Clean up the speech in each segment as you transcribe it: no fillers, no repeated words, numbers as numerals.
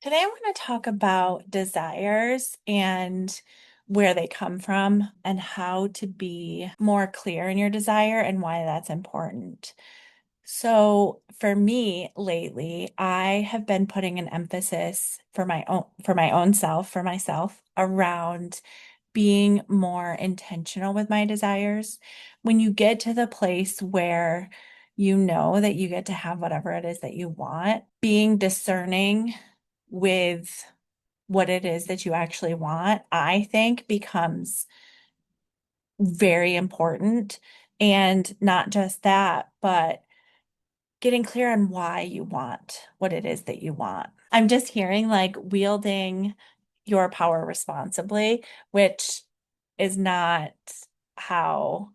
Today, I want to talk about desires and where they come from and how to be more clear in your desire and why that's important. So, for me lately, I have been putting an emphasis for my own self, for myself, around being more intentional with my desires. When you get to the place where you know that you get to have whatever it is that you want, being discerning with what it is that you actually want, I think becomes very important. And not just that, but getting clear on why you want what it is that you want. I'm just hearing like wielding your power responsibly, which is not how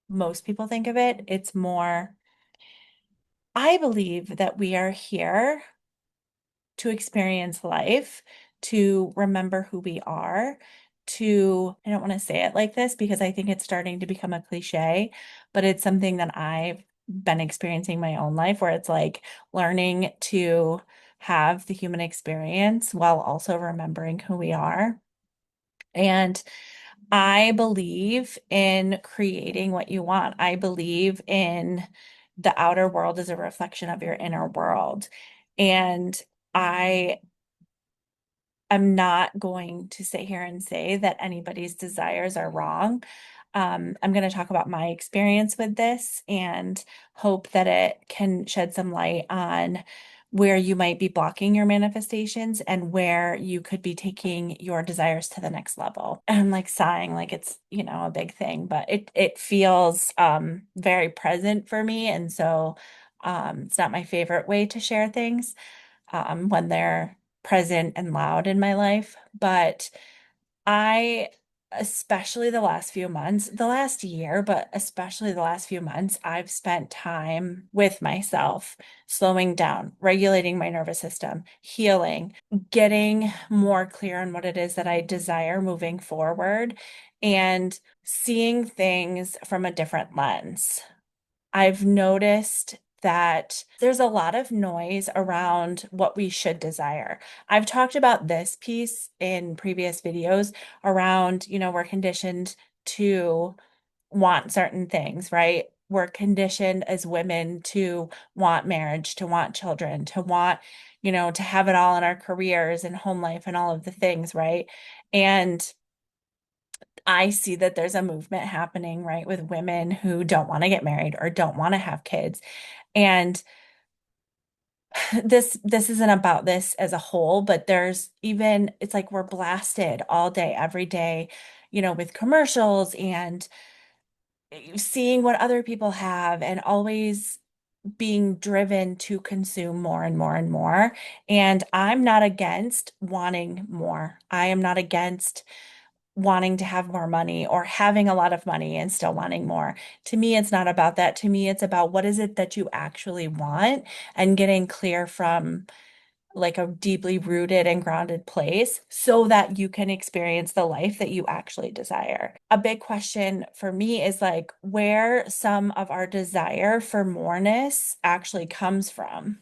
most people think of it. It's more, I believe that we are here to experience life, to remember who we are, I don't want to say it like this because I think it's starting to become a cliche, but it's something that I've been experiencing my own life where it's like learning to have the human experience while also remembering who we are. And I believe in creating what you want. I believe in the outer world as a reflection of your inner world. And I am not going to sit here and say that anybody's desires are wrong. I'm going to talk about my experience with this and hope that it can shed some light on where you might be blocking your manifestations and where you could be taking your desires to the next level. And I'm like sighing like it's, a big thing, but it feels very present for me. And so it's not my favorite way to share things when they're present and loud in my life. But I, especially the last few months, the last year, but especially the last few months, I've spent time with myself, slowing down, regulating my nervous system, healing, getting more clear on what it is that I desire moving forward, and seeing things from a different lens. I've noticed that there's a lot of noise around what we should desire. I've talked about this piece in previous videos around, we're conditioned to want certain things, right? We're conditioned as women to want marriage, to want children, to want, to have it all in our careers and home life and all of the things, right? And I see that there's a movement happening, right, with women who don't want to get married or don't want to have kids. And this isn't about this as a whole, but there's even it's like we're blasted all day, every day, with commercials and seeing what other people have and always being driven to consume more and more and more. And I'm not against wanting more. I am not against wanting to have more money or having a lot of money and still wanting more. To me, it's not about that. To me, it's about what is it that you actually want and getting clear from like a deeply rooted and grounded place so that you can experience the life that you actually desire. A big question for me is like where some of our desire for moreness actually comes from.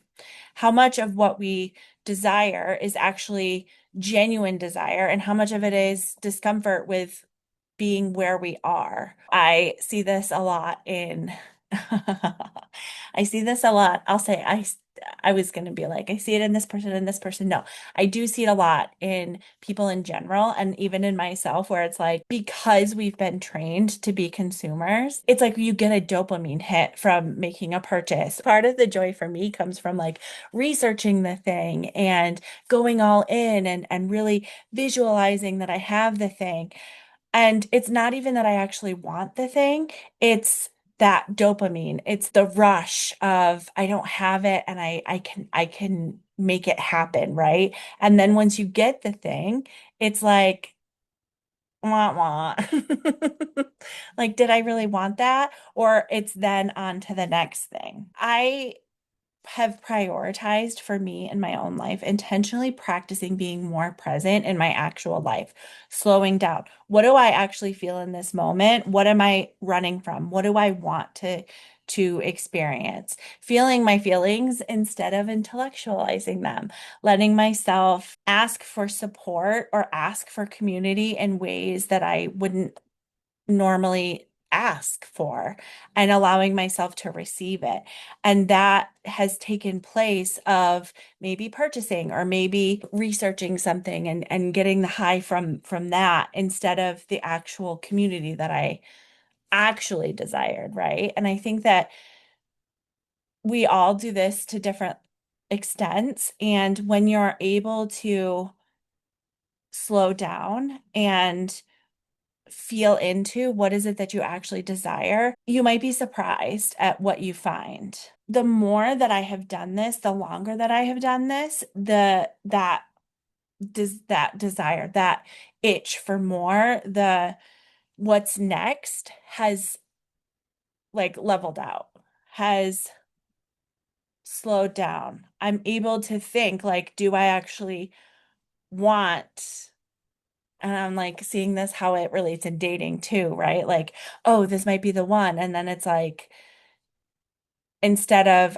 How much of what we desire is actually genuine desire, and how much of it is discomfort with being where we are. I see this a lot in I see this a lot. I was going to be like I see it in this person and this person. No, I do see it a lot in people in general and even in myself where it's like because we've been trained to be consumers, it's like you get a dopamine hit from making a purchase. Part of the joy for me comes from like researching the thing and going all in and really visualizing that I have the thing. And it's not even that I actually want the thing, it's that dopamine. It's the rush of I don't have it and I can make it happen, right? And then once you get the thing, it's like wah wah. Like, did I really want that? Or it's then on to the next thing. I have prioritized for me in my own life, intentionally practicing being more present in my actual life, slowing down. What do I actually feel in this moment? What am I running from? What do I want to experience, feeling my feelings instead of intellectualizing them, letting myself ask for support or ask for community in ways that I wouldn't normally ask for, and allowing myself to receive it. And that has taken place of maybe purchasing or maybe researching something and getting the high from that instead of the actual community that I actually desired, right? And I think that we all do this to different extents. And when you're able to slow down and feel into what is it that you actually desire, you might be surprised at what you find. The more that I have done this, the longer that I have done this, the that does that desire, that itch for more, the what's next has like leveled out, has slowed down. I'm able to think like, do I actually want, and I'm like seeing this how it relates in dating too, right? Like, oh, this might be the one. And then it's like, instead of,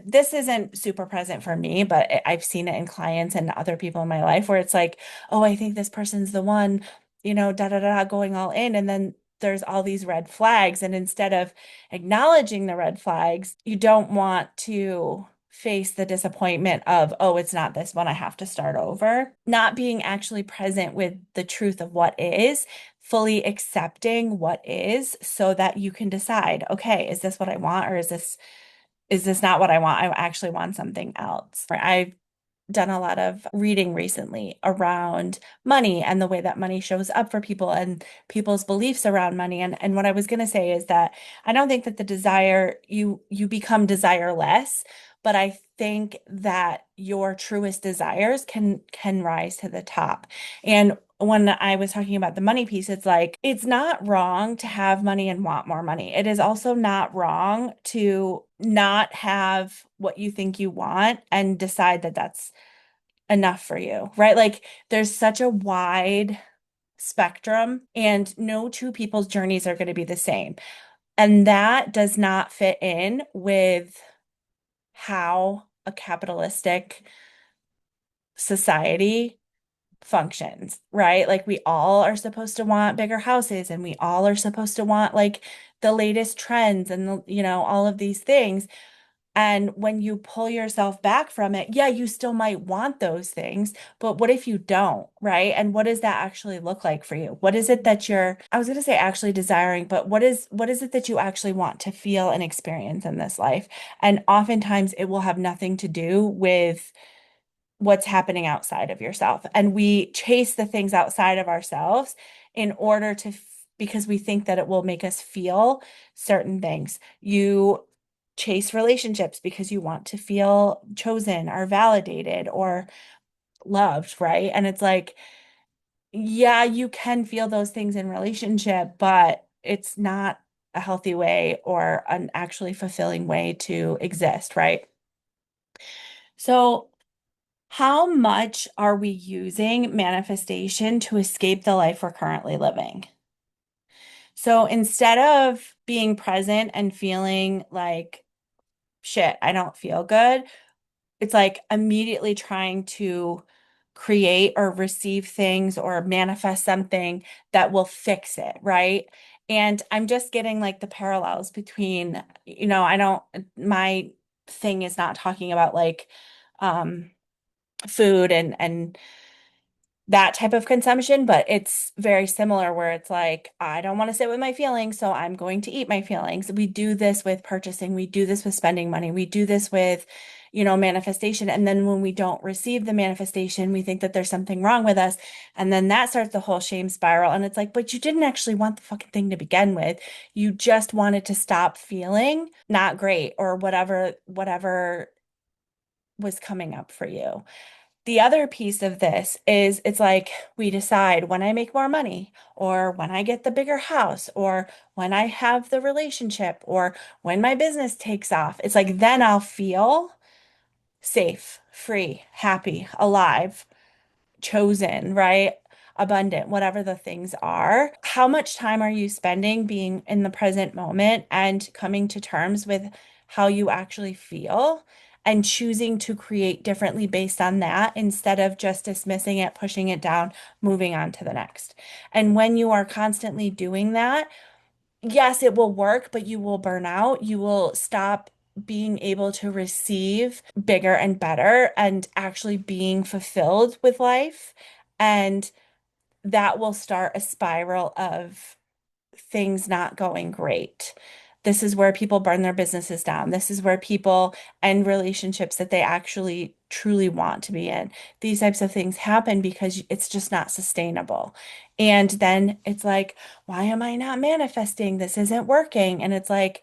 this isn't super present for me, but I've seen it in clients and other people in my life where it's like, oh, I think this person's the one, da da da, going all in. And then there's all these red flags. And instead of acknowledging the red flags, you don't want to face the disappointment of, oh, it's not this one, I have to start over. Not being actually present with the truth of what is, fully accepting what is so that you can decide, okay, is this what I want, or is this not what I want? I actually want something else. I've done a lot of reading recently around money and the way that money shows up for people and people's beliefs around money. And what I was going to say is that I don't think that the desire, you become desireless, but I think that your truest desires can rise to the top. And when I was talking about the money piece, it's like, it's not wrong to have money and want more money. It is also not wrong to not have what you think you want and decide that that's enough for you, right? Like there's such a wide spectrum, and no two people's journeys are going to be the same. And that does not fit in with how a capitalistic society functions, right? Like we all are supposed to want bigger houses and we all are supposed to want like the latest trends and all of these things. And when you pull yourself back from it, yeah, you still might want those things, but what if you don't, right? And what does that actually look like for you? What is it that you're, I was going to say actually desiring, but what is it that you actually want to feel and experience in this life? And oftentimes it will have nothing to do with what's happening outside of yourself. And we chase the things outside of ourselves in order to, because we think that it will make us feel certain things. You chase relationships because you want to feel chosen or validated or loved, right? And it's like, yeah, you can feel those things in relationship, but it's not a healthy way or an actually fulfilling way to exist, right? So how much are we using manifestation to escape the life we're currently living? So instead of being present and feeling like, shit, I don't feel good, it's like immediately trying to create or receive things or manifest something that will fix it, right? And I'm just getting like the parallels between, I don't, my thing is not talking about like, um, food and that type of consumption, but it's very similar where it's like, I don't want to sit with my feelings, so I'm going to eat my feelings. We do this with purchasing, we do this with spending money, we do this with, manifestation. And then when we don't receive the manifestation, we think that there's something wrong with us. And then that starts the whole shame spiral. And it's like, but you didn't actually want the fucking thing to begin with. You just wanted to stop feeling not great or whatever was coming up for you. The other piece of this is it's like we decide when I make more money, or when I get the bigger house, or when I have the relationship, or when my business takes off. It's like then I'll feel safe, free, happy, alive, chosen, right? abundant, whatever the things are. How much time are you spending being in the present moment and coming to terms with how you actually feel and choosing to create differently based on that instead of just dismissing it, pushing it down, moving on to the next. And when you are constantly doing that, yes, it will work, but you will burn out. You will stop being able to receive bigger and better and actually being fulfilled with life. And that will start a spiral of things not going great. This is where people burn their businesses down. This is where people end relationships that they actually truly want to be in. These types of things happen because it's just not sustainable. And then it's like, why am I not manifesting? This isn't working. And it's like,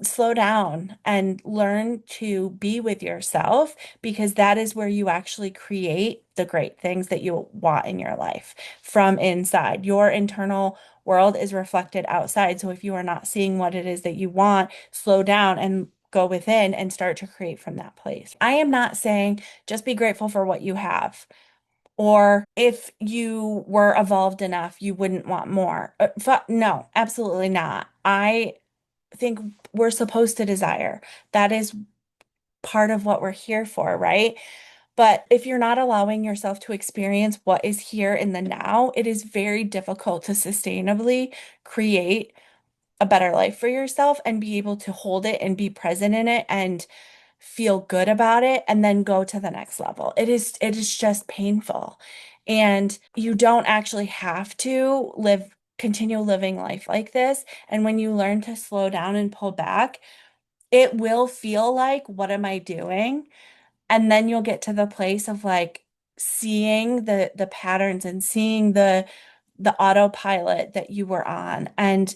slow down and learn to be with yourself because that is where you actually create the great things that you want in your life from inside. Your internal world is reflected outside. So if you are not seeing what it is that you want, slow down and go within and start to create from that place. I am not saying just be grateful for what you have. Or if you were evolved enough, you wouldn't want more. No, absolutely not. I think we're supposed to desire. That is part of what we're here for, right? But if you're not allowing yourself to experience what is here in the now, it is very difficult to sustainably create a better life for yourself and be able to hold it and be present in it and feel good about it and then go to the next level. It is just painful. And you don't actually have to continue living life like this. And when you learn to slow down and pull back, it will feel like, what am I doing? And then you'll get to the place of like seeing the patterns and seeing the autopilot that you were on. And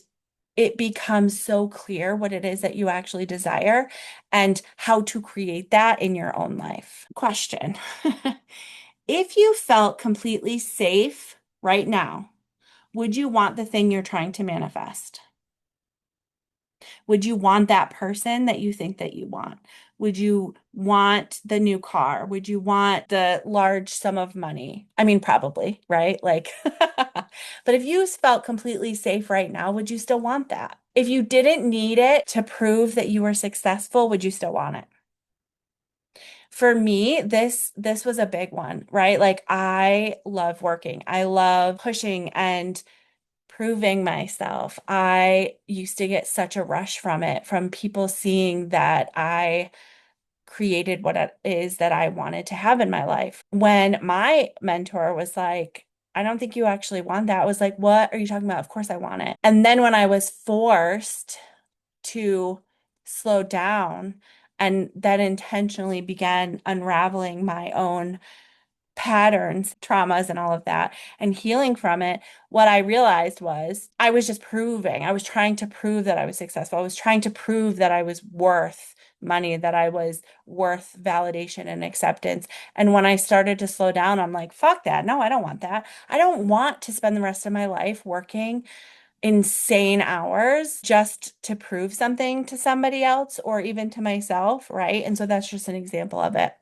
it becomes so clear what it is that you actually desire and how to create that in your own life. Question. If you felt completely safe right now, would you want the thing you're trying to manifest? Would you want that person that you think that you want? Would you want the new car? Would you want the large sum of money? I mean, probably, right? Like, but if you felt completely safe right now, would you still want that? If you didn't need it to prove that you were successful, would you still want it? For me, this was a big one, right? Like I love working. I love pushing and proving myself. I used to get such a rush from it, from people seeing that I created what it is that I wanted to have in my life. When my mentor was like, I don't think you actually want that, I was like, what are you talking about? Of course I want it. And then when I was forced to slow down and then intentionally began unraveling my own patterns, traumas, and all of that, and healing from it, what I realized was I was just proving, I was trying to prove that I was successful. I was trying to prove that I was worth money, that I was worth validation and acceptance. And when I started to slow down, I'm like, fuck that. No, I don't want that. I don't want to spend the rest of my life working insane hours just to prove something to somebody else or even to myself, right? And so that's just an example of it.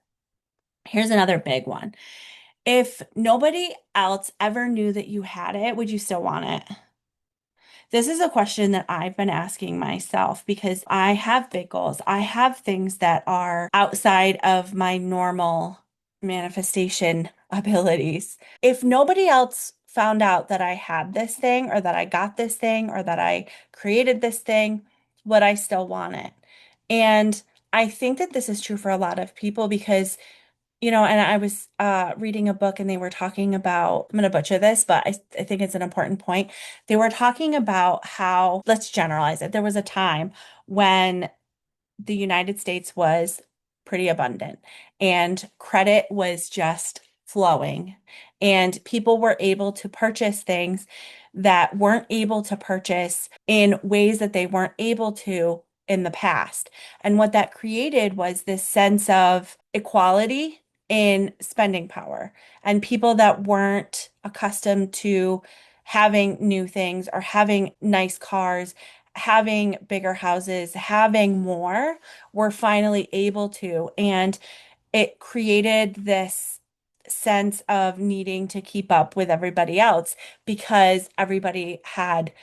Here's another big one. If nobody else ever knew that you had it, would you still want it? This is a question that I've been asking myself because I have big goals. I have things that are outside of my normal manifestation abilities. If nobody else found out that I had this thing or that I got this thing or that I created this thing, would I still want it? And I think that this is true for a lot of people because and I was reading a book and they were talking about, I'm going to butcher this, but I think it's an important point. They were talking about how, let's generalize it. There was a time when the United States was pretty abundant and credit was just flowing, and people were able to purchase things that weren't able to purchase in ways that they weren't able to in the past. And what that created was this sense of equality in spending power, and people that weren't accustomed to having new things or having nice cars, having bigger houses, having more, were finally able to. And it created this sense of needing to keep up with everybody else because everybody had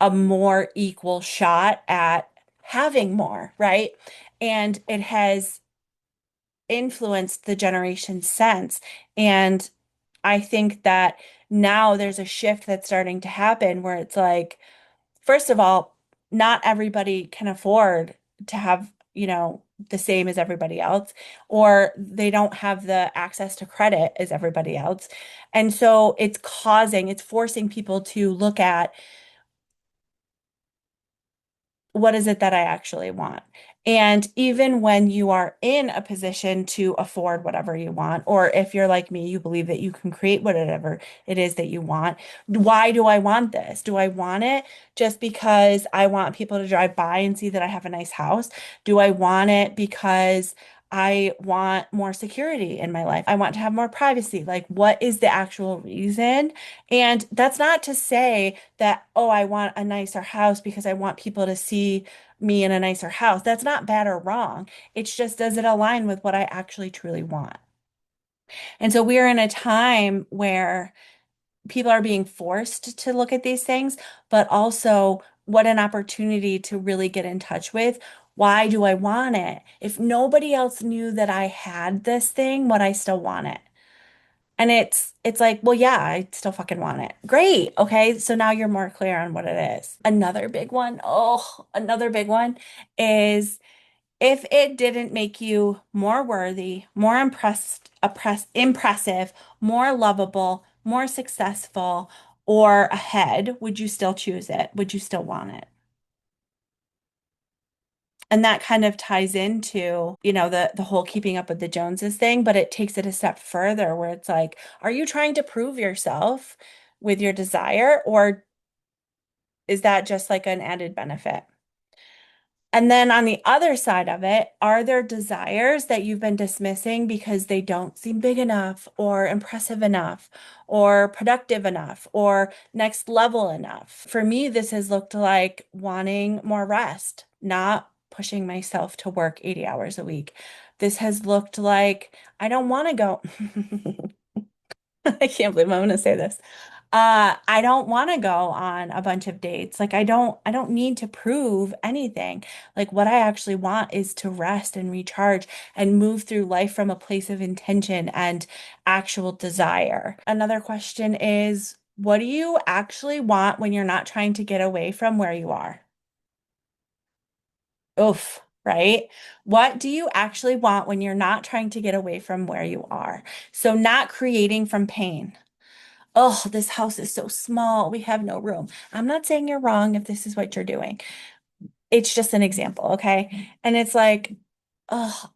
a more equal shot at having more, right? And it has influenced the generation since. And I think that now there's a shift that's starting to happen where it's like, first of all, not everybody can afford to have, the same as everybody else, or they don't have the access to credit as everybody else. And so it's forcing people to look at what is it that I actually want? And even when you are in a position to afford whatever you want, or if you're like me, you believe that you can create whatever it is that you want, why do I want this? Do I want it just because I want people to drive by and see that I have a nice house? Do I want it because I want more security in my life? I want to have more privacy. Like, what is the actual reason? And that's not to say that, oh, I want a nicer house because I want people to see me in a nicer house. That's not bad or wrong. It's just, does it align with what I actually truly want? And so we're in a time where people are being forced to look at these things, but also what an opportunity to really get in touch with. Why do I want it? If nobody else knew that I had this thing, would I still want it? And it's like, well, yeah, I still fucking want it. Great. Okay. So now you're more clear on what it is. Another big one is if it didn't make you more worthy, more impressive, more lovable, more successful, or ahead, would you still choose it? Would you still want it? And that kind of ties into, the whole keeping up with the Joneses thing, but it takes it a step further where it's like, are you trying to prove yourself with your desire, or is that just like an added benefit? And then on the other side of it, are there desires that you've been dismissing because they don't seem big enough or impressive enough or productive enough or next level enough? For me, this has looked like wanting more rest, not pushing myself to work 80 hours a week. This has looked like I don't want to go. I can't believe I'm going to say this. I don't want to go on a bunch of dates. Like I don't need to prove anything. Like what I actually want is to rest and recharge and move through life from a place of intention and actual desire. Another question is, what do you actually want when you're not trying to get away from where you are? Oof, right? What do you actually want when you're not trying to get away from where you are? So not creating from pain. Oh, this house is so small. We have no room. I'm not saying you're wrong if this is what you're doing. It's just an example, okay? And it's like, oh,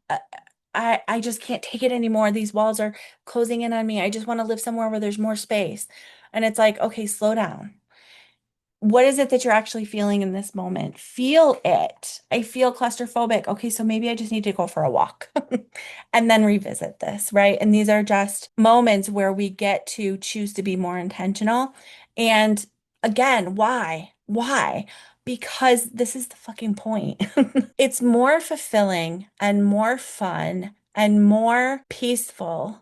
I just can't take it anymore. These walls are closing in on me. I just want to live somewhere where there's more space. And it's like, okay, slow down. What is it that you're actually feeling in this moment? Feel it. I feel claustrophobic. Okay, so maybe I just need to go for a walk and then revisit this, right? And these are just moments where we get to choose to be more intentional. And again, why? Why? Because this is the fucking point. It's more fulfilling and more fun and more peaceful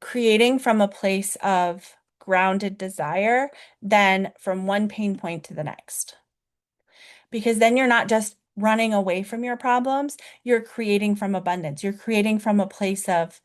creating from a place of grounded desire than from one pain point to the next. Because then you're not just running away from your problems, you're creating from abundance. You're creating from a place of,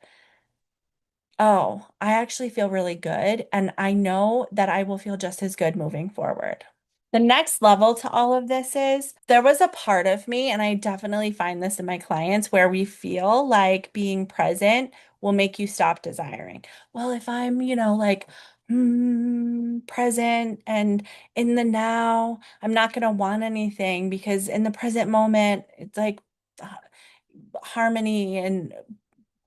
oh, I actually feel really good. And I know that I will feel just as good moving forward. The next level to all of this is there was a part of me, and I definitely find this in my clients, where we feel like being present will make you stop desiring. Well, if I'm, like, present and in the now, I'm not going to want anything because in the present moment, it's like uh, harmony and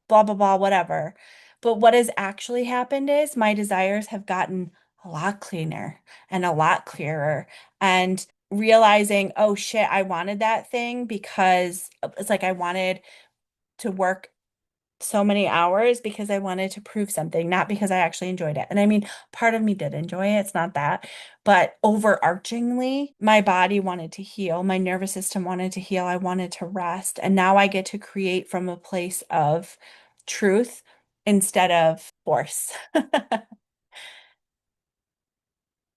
blah, blah, blah, whatever. But what has actually happened is my desires have gotten a lot cleaner and a lot clearer. And realizing, oh shit, I wanted that thing because it's like I wanted to work so many hours because I wanted to prove something, not because I actually enjoyed it. And I mean, part of me did enjoy it, it's not that. But overarchingly, my body wanted to heal, my nervous system wanted to heal, I wanted to rest. And now I get to create from a place of truth instead of force.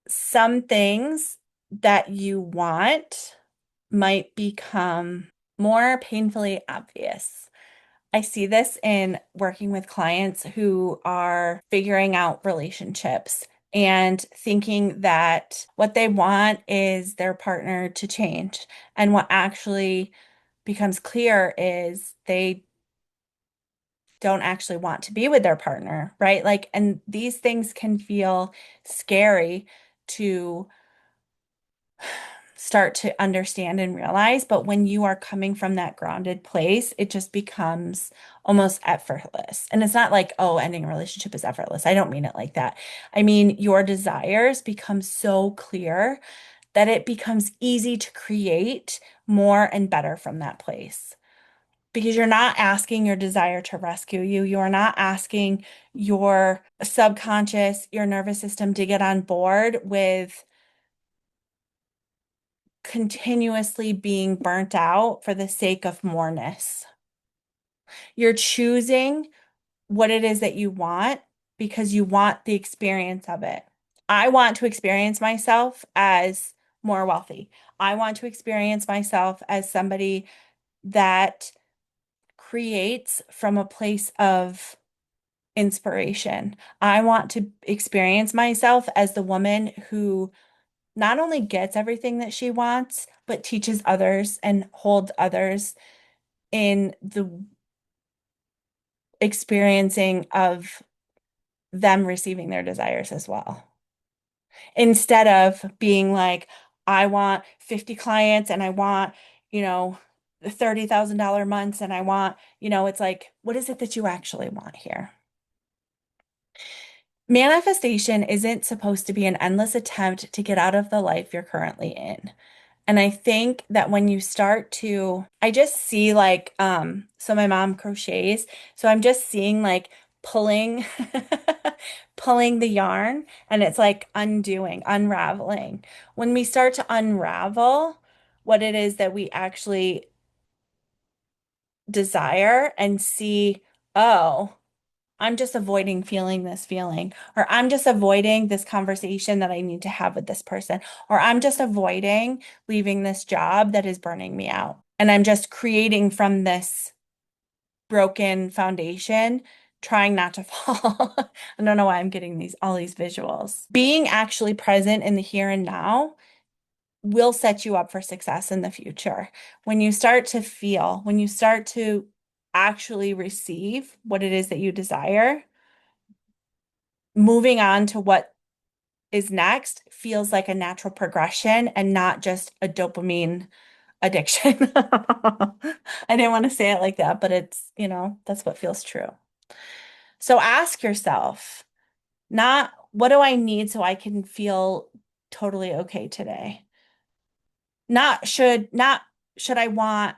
Some things that you want might become more painfully obvious. I see this in working with clients who are figuring out relationships and thinking that what they want is their partner to change. And what actually becomes clear is they don't actually want to be with their partner, right? Like, and these things can feel scary to start to understand and realize. But when you are coming from that grounded place, it just becomes almost effortless. And it's not like, oh, ending a relationship is effortless. I don't mean it like that. I mean, your desires become so clear that it becomes easy to create more and better from that place. Because you're not asking your desire to rescue you. You are not asking your subconscious, your nervous system to get on board with continuously being burnt out for the sake of moreness. You're choosing what it is that you want because you want the experience of it. I want to experience myself as more wealthy. I want to experience myself as somebody that creates from a place of inspiration. I want to experience myself as the woman who not only gets everything that she wants, but teaches others and holds others in the experiencing of them receiving their desires as well. Instead of being like, I want 50 clients and I want, you know, $30,000 months and I want, it's like, what is it that you actually want here? Manifestation isn't supposed to be an endless attempt to get out of the life you're currently in. And I think that when you start to, I just see like, so my mom crochets, so I'm just seeing like pulling, pulling the yarn, and it's like undoing, unraveling. When we start to unravel what it is that we actually desire and see, oh, I'm just avoiding feeling this feeling, or I'm just avoiding this conversation that I need to have with this person, or I'm just avoiding leaving this job that is burning me out. And I'm just creating from this broken foundation, trying not to fall. I don't know why I'm getting all these visuals. Being actually present in the here and now will set you up for success in the future. When you start to feel, when you start to actually receive what it is that you desire, moving on to what is next feels like a natural progression and not just a dopamine addiction. I didn't want to say it like that, but it's, that's what feels true. So ask yourself, not what do I need so I can feel totally okay today? Not should I want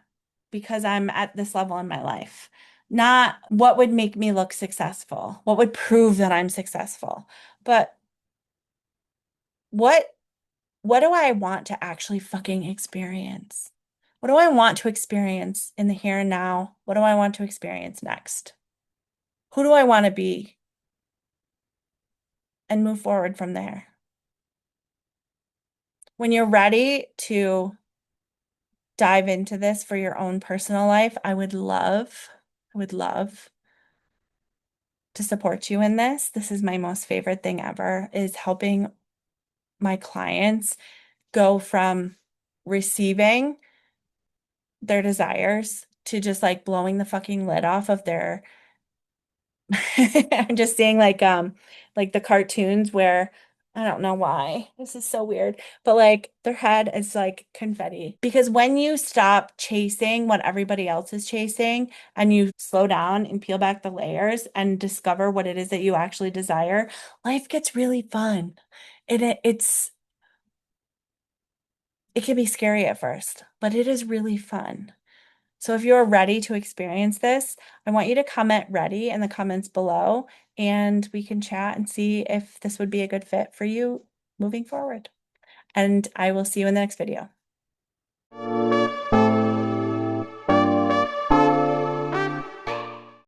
because I'm at this level in my life. Not what would make me look successful, what would prove that I'm successful, but what what do I want to actually fucking experience? What do I want to experience in the here and now? What do I want to experience next? Who do I want to be? And move forward from there. When you're ready to dive into this for your own personal life, I would love to support you in this. This is my most favorite thing ever, is helping my clients go from receiving their desires to just like blowing the fucking lid off of their I'm just seeing like the cartoons where I don't know why. This is so weird. But like their head is like confetti. Because when you stop chasing what everybody else is chasing and you slow down and peel back the layers and discover what it is that you actually desire, life gets really fun. It can be scary at first, but it is really fun. So if you're ready to experience this, I want you to comment ready in the comments below and we can chat and see if this would be a good fit for you moving forward. And I will see you in the next video.